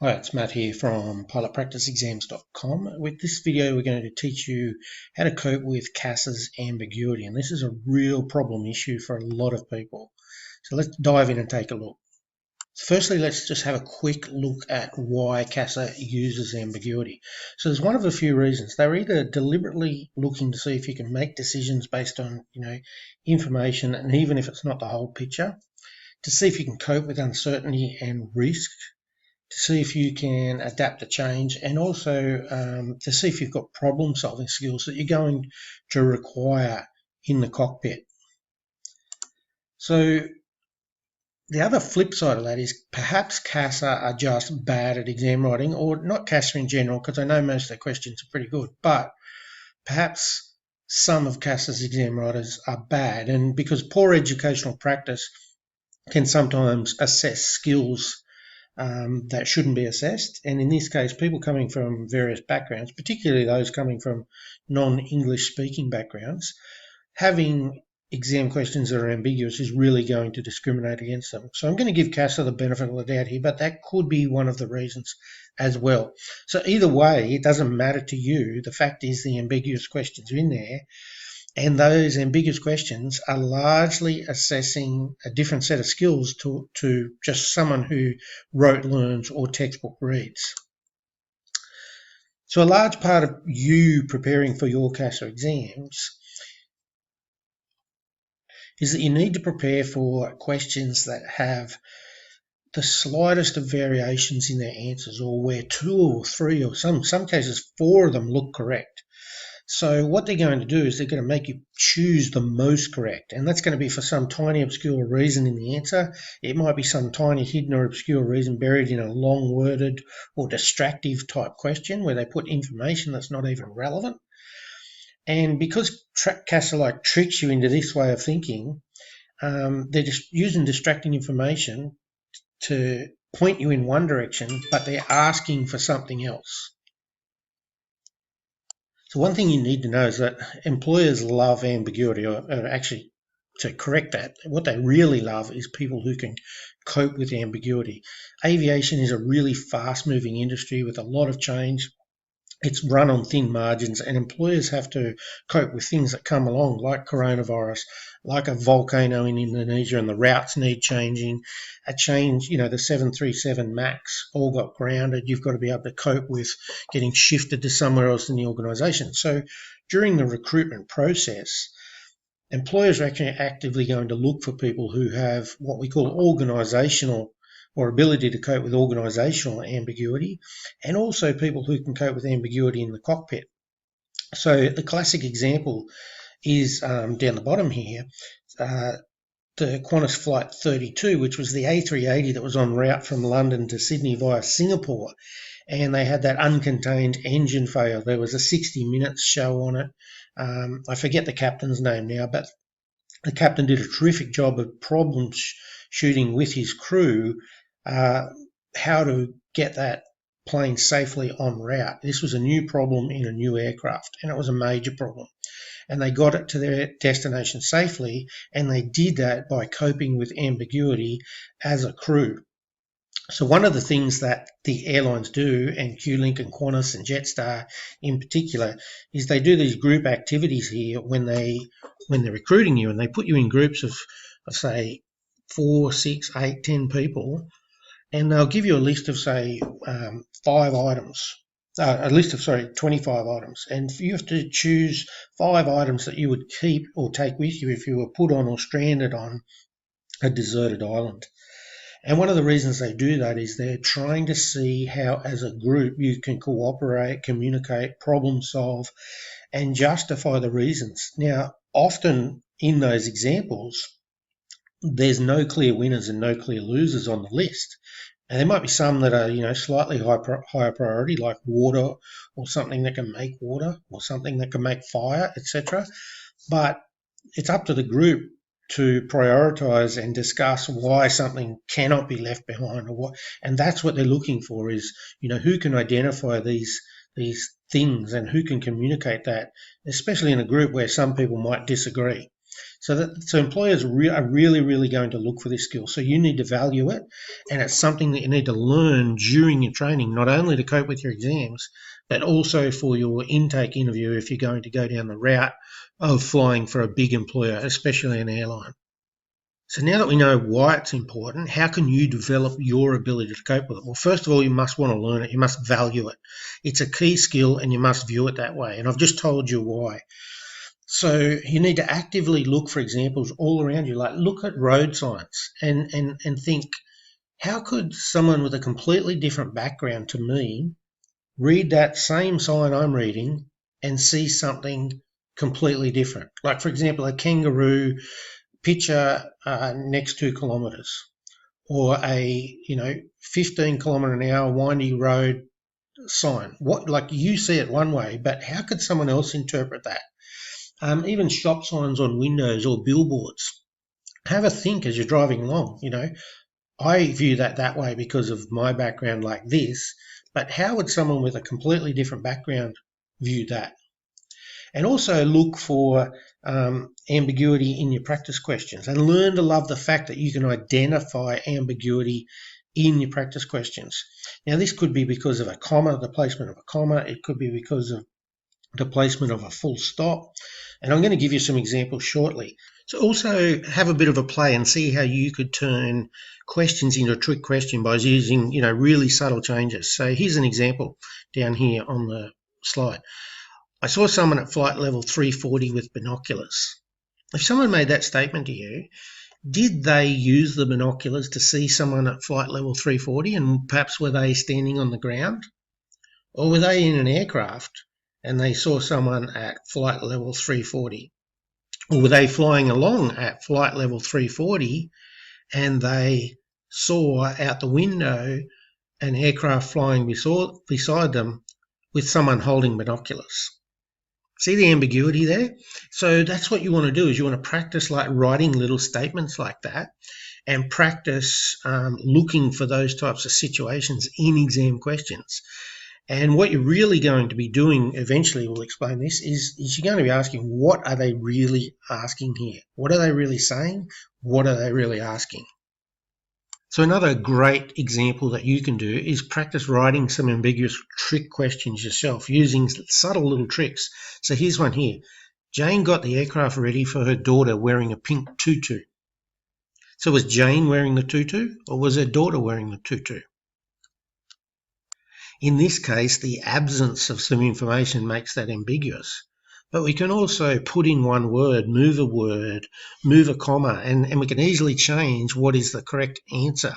Hi, it's Matt here from pilotpracticeexams.com. With this video, we're going to teach you how to cope with CAS's ambiguity, and this is a real problem issue for a lot of people. So let's dive in and take a look. Firstly, let's just have a quick look at why CASA uses ambiguity. So there's one of a few reasons. They're either deliberately looking to see if you can make decisions based on, information, and even if it's not the whole picture, to see if you can cope with uncertainty and risk, to see if you can adapt to change, and also to see if you've got problem solving skills that you're going to require in the cockpit. So the other flip side of that is perhaps CASA are just bad at exam writing, or not CASA in general, because I know most of the questions are pretty good, but perhaps some of CASA's exam writers are bad, and because poor educational practice can sometimes assess skills that shouldn't be assessed. And in this case, people coming from various backgrounds, particularly those coming from non-English speaking backgrounds, having exam questions that are ambiguous is really going to discriminate against them. So I'm going to give CASA the benefit of the doubt here, but that could be one of the reasons as well. So either way, it doesn't matter to you. The fact is the ambiguous questions are in there, and those ambiguous questions are largely assessing a different set of skills to just someone who wrote, learns, or textbook reads. So a large part of you preparing for your CASA exams is that you need to prepare for questions that have the slightest of variations in their answers, or where 2 or 3 or some cases 4 of them look correct. So what they're going to do is they're going to make you choose the most correct, and that's going to be for some tiny obscure reason in the answer. It might be some tiny hidden or obscure reason buried in a long worded or distractive type question where they put information that's not even relevant. And because CASA tricks you into this way of thinking, they're just using distracting information to point you in one direction, but they're asking for something else. So one thing you need to know is that employers love ambiguity, or actually, to correct that, what they really love is people who can cope with ambiguity. Aviation is a really fast-moving industry with a lot of change. It's run on thin margins, and employers have to cope with things that come along, like coronavirus, like a volcano in Indonesia, and the routes need changing. A change, the 737 MAX all got grounded. You've got to be able to cope with getting shifted to somewhere else in the organisation. So during the recruitment process, employers are actually actively going to look for people who have what we call organisational or ability to cope with organisational ambiguity, and also people who can cope with ambiguity in the cockpit. So the classic example is down the bottom here, the Qantas Flight 32, which was the A380 that was en route from London to Sydney via Singapore, and they had that uncontained engine failure. There was a 60 Minutes show on it. I forget the captain's name now, but the captain did a terrific job of problem shooting with his crew how to get that plane safely en route. This was a new problem in a new aircraft, and it was a major problem. And they got it to their destination safely, and they did that by coping with ambiguity as a crew. So one of the things that the airlines do, and QLink and Qantas and Jetstar in particular, is they do these group activities here when they're recruiting you, and they put you in groups of say 4, 6, 8, 10 people, and they'll give you a list of say 5 items. A list of 25 items, and you have to choose 5 items that you would keep or take with you if you were put on or stranded on a deserted island. And one of the reasons they do that is they're trying to see how, as a group, you can cooperate, communicate, problem solve, and justify the reasons. Now, often in those examples, there's no clear winners and no clear losers on the list. And there might be some that are, slightly higher priority, like water, or something that can make water, or something that can make fire, etc. But it's up to the group to prioritize and discuss why something cannot be left behind, and that's what they're looking for is, who can identify these things and who can communicate that, especially in a group where some people might disagree. So employers are really, really going to look for this skill. So you need to value it, and it's something that you need to learn during your training, not only to cope with your exams, but also for your intake interview if you're going to go down the route of flying for a big employer, especially an airline. So now that we know why it's important, how can you develop your ability to cope with it? Well, first of all, you must want to learn it. You must value it. It's a key skill and you must view it that way. And I've just told you why. So you need to actively look for examples all around you. Like look at road signs and think, how could someone with a completely different background to me read that same sign I'm reading and see something completely different? Like, for example, a kangaroo picture next 2 kilometres, or a 15 kilometre an hour windy road sign. What, like, you see it one way, but how could someone else interpret that? Even shop signs on windows or billboards. Have a think as you're driving along. I view that way because of my background like this, but how would someone with a completely different background view that? And also look for ambiguity in your practice questions, and learn to love the fact that you can identify ambiguity in your practice questions. Now, this could be because of a comma, the placement of a comma. It could be because of the placement of a full stop. And I'm going to give you some examples shortly. So also have a bit of a play and see how you could turn questions into a trick question by using, really subtle changes. So here's an example down here on the slide. I saw someone at flight level 340 with binoculars. If someone made that statement to you, did they use the binoculars to see someone at flight level 340, and perhaps were they standing on the ground? Or were they in an aircraft and they saw someone at flight level 340? Or were they flying along at flight level 340 and they saw out the window an aircraft flying beside them with someone holding binoculars? See the ambiguity there? So that's what you want to do, is you want to practice like writing little statements like that, and practice looking for those types of situations in exam questions. And what you're really going to be doing, eventually we'll explain this, is you're going to be asking, what are they really asking here? What are they really saying? What are they really asking? So another great example that you can do is practice writing some ambiguous trick questions yourself using subtle little tricks. So here's one here. Jane got the aircraft ready for her daughter wearing a pink tutu. So was Jane wearing the tutu, or was her daughter wearing the tutu? In this case, the absence of some information makes that ambiguous. But we can also put in one word, move a comma, and we can easily change what is the correct answer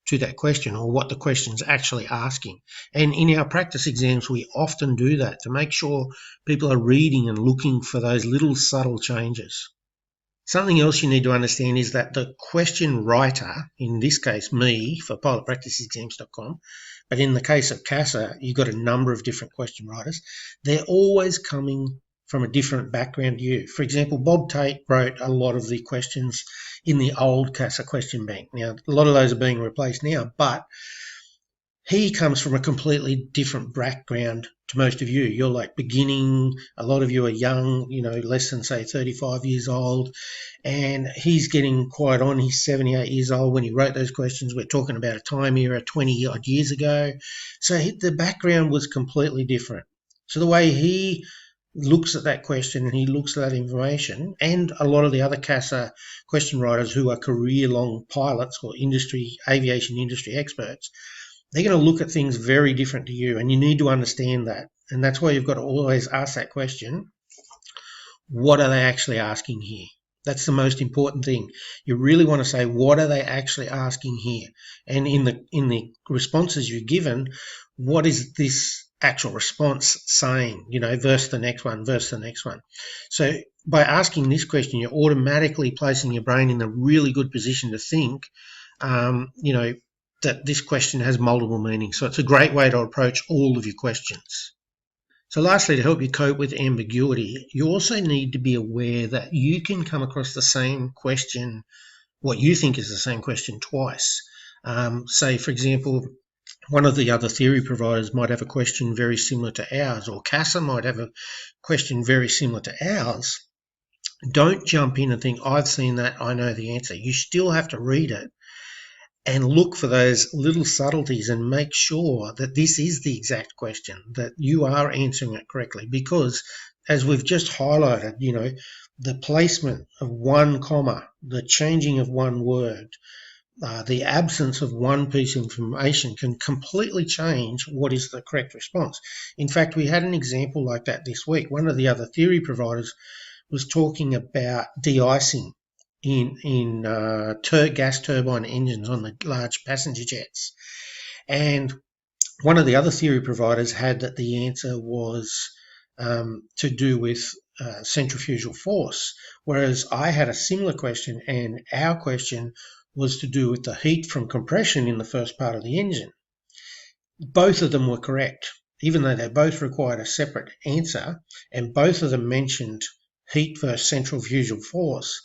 to that question, or what the question's actually asking. And in our practice exams, we often do that to make sure people are reading and looking for those little subtle changes. Something else you need to understand is that the question writer, in this case me for pilotpracticeexams.com, but in the case of CASA, you've got a number of different question writers. They're always coming from a different background to you. For example, Bob Tate wrote a lot of the questions in the old CASA question bank. Now, a lot of those are being replaced now, but he comes from a completely different background to most of you. You're like beginning, a lot of you are young, less than say 35 years old, and he's getting quite on. He's 78 years old when he wrote those questions. We're talking about a time era 20 odd years ago. So the background was completely different. So the way he looks at that question and he looks at that information, and a lot of the other CASA question writers who are career-long pilots or aviation industry experts, they're going to look at things very different to you, and you need to understand that. And that's why you've got to always ask that question, what are they actually asking here? That's the most important thing. You really want to say, what are they actually asking here? And in the responses you're given, what is this actual response saying? Versus the next one. So by asking this question, you're automatically placing your brain in a really good position to think, that this question has multiple meanings. So it's a great way to approach all of your questions. So lastly, to help you cope with ambiguity, you also need to be aware that you can come across the same question, what you think is the same question, twice. Say, for example, one of the other theory providers might have a question very similar to ours, or CASA might have a question very similar to ours. Don't jump in and think, I've seen that, I know the answer. You still have to read it and look for those little subtleties and make sure that this is the exact question, that you are answering it correctly. Because as we've just highlighted, the placement of one comma, the changing of one word, the absence of one piece of information can completely change what is the correct response. In fact, we had an example like that this week. One of the other theory providers was talking about de-icing in gas turbine engines on the large passenger jets. And one of the other theory providers had that the answer was to do with centrifugal force, whereas I had a similar question, and our question was to do with the heat from compression in the first part of the engine. Both of them were correct, even though they both required a separate answer, and both of them mentioned heat versus centrifugal force.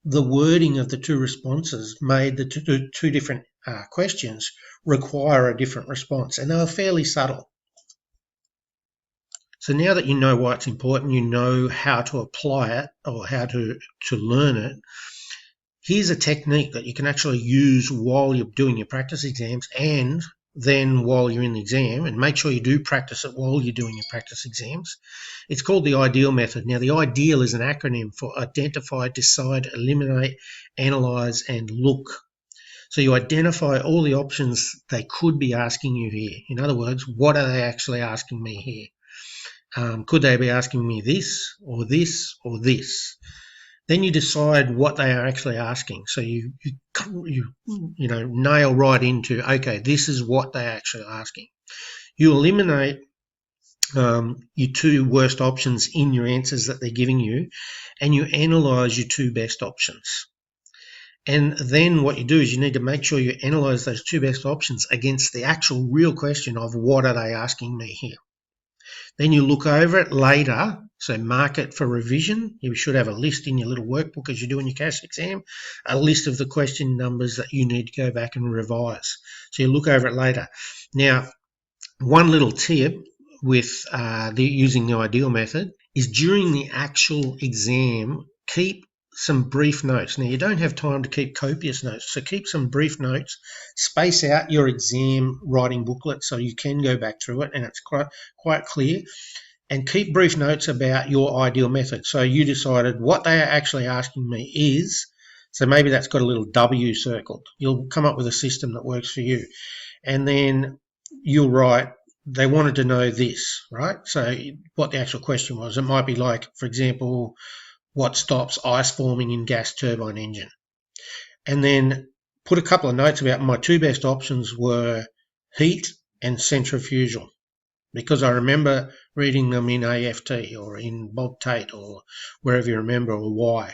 The wording of the two responses made the two different questions require a different response, and they were fairly subtle. So now that you know why it's important, you know how to apply it or how to learn it, here's a technique that you can actually use while you're doing your practice exams and then while you're in the exam, and make sure you do practice it while you're doing your practice exams. It's called the IDEAL method. Now, the IDEAL is an acronym for identify, decide, eliminate, analyze, and look. So you identify all the options they could be asking you here. In other words, what are they actually asking me here? Could they be asking me this or this or this? Then you decide what they are actually asking. So you nail right into, okay, this is what they're actually asking. You eliminate your two worst options in your answers that they're giving you, and you analyze your two best options. And then what you do is you need to make sure you analyze those two best options against the actual real question of what are they asking me here. Then you look over it later, so mark it for revision. You should have a list in your little workbook as you're doing your CAS exam, a list of the question numbers that you need to go back and revise. So you look over it later. Now, one little tip with using the IDEAL method is during the actual exam, keep some brief notes. Now, you don't have time to keep copious notes, so keep some brief notes. Space out your exam writing booklet so you can go back through it and it's quite clear. And keep brief notes about your IDEAL method. So you decided what they are actually asking me is, so maybe that's got a little W circled. You'll come up with a system that works for you. And then you'll write, they wanted to know this, right? So what the actual question was, it might be like, for example, what stops ice forming in gas turbine engine? And then put a couple of notes about my two best options were heat and centrifugal, because I remember reading them in AFT or in Bob Tate or wherever you remember, or why.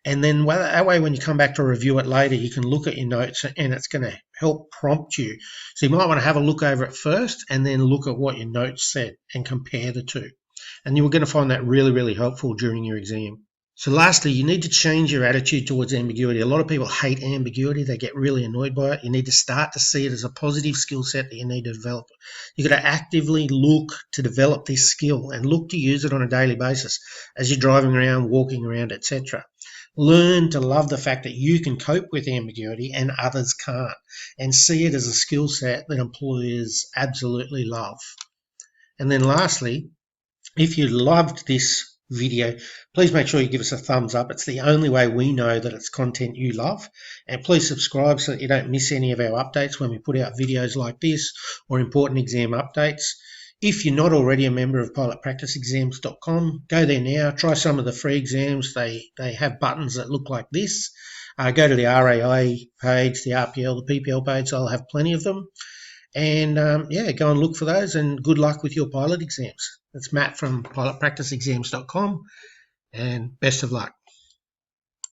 And then that way, when you come back to review it later, you can look at your notes and it's going to help prompt you. So you might want to have a look over it first and then look at what your notes said and compare the two. And you're going to find that really, really helpful during your exam. So lastly, you need to change your attitude towards ambiguity. A lot of people hate ambiguity. They get really annoyed by it. You need to start to see it as a positive skill set that you need to develop. You've got to actively look to develop this skill and look to use it on a daily basis as you're driving around, walking around, etc. Learn to love the fact that you can cope with ambiguity and others can't, and see it as a skill set that employers absolutely love. And then lastly, if you loved this video, please make sure you give us a thumbs up. It's the only way we know that it's content you love. And please subscribe so that you don't miss any of our updates when we put out videos like this or important exam updates. If you're not already a member of pilotpracticeexams.com, go there now. Try some of the free exams. They have buttons that look like this. Go to the RAI page, the RPL, the PPL page. They'll have plenty of them. And go and look for those, and good luck with your pilot exams. That's Matt from pilotpracticeexams.com, and best of luck.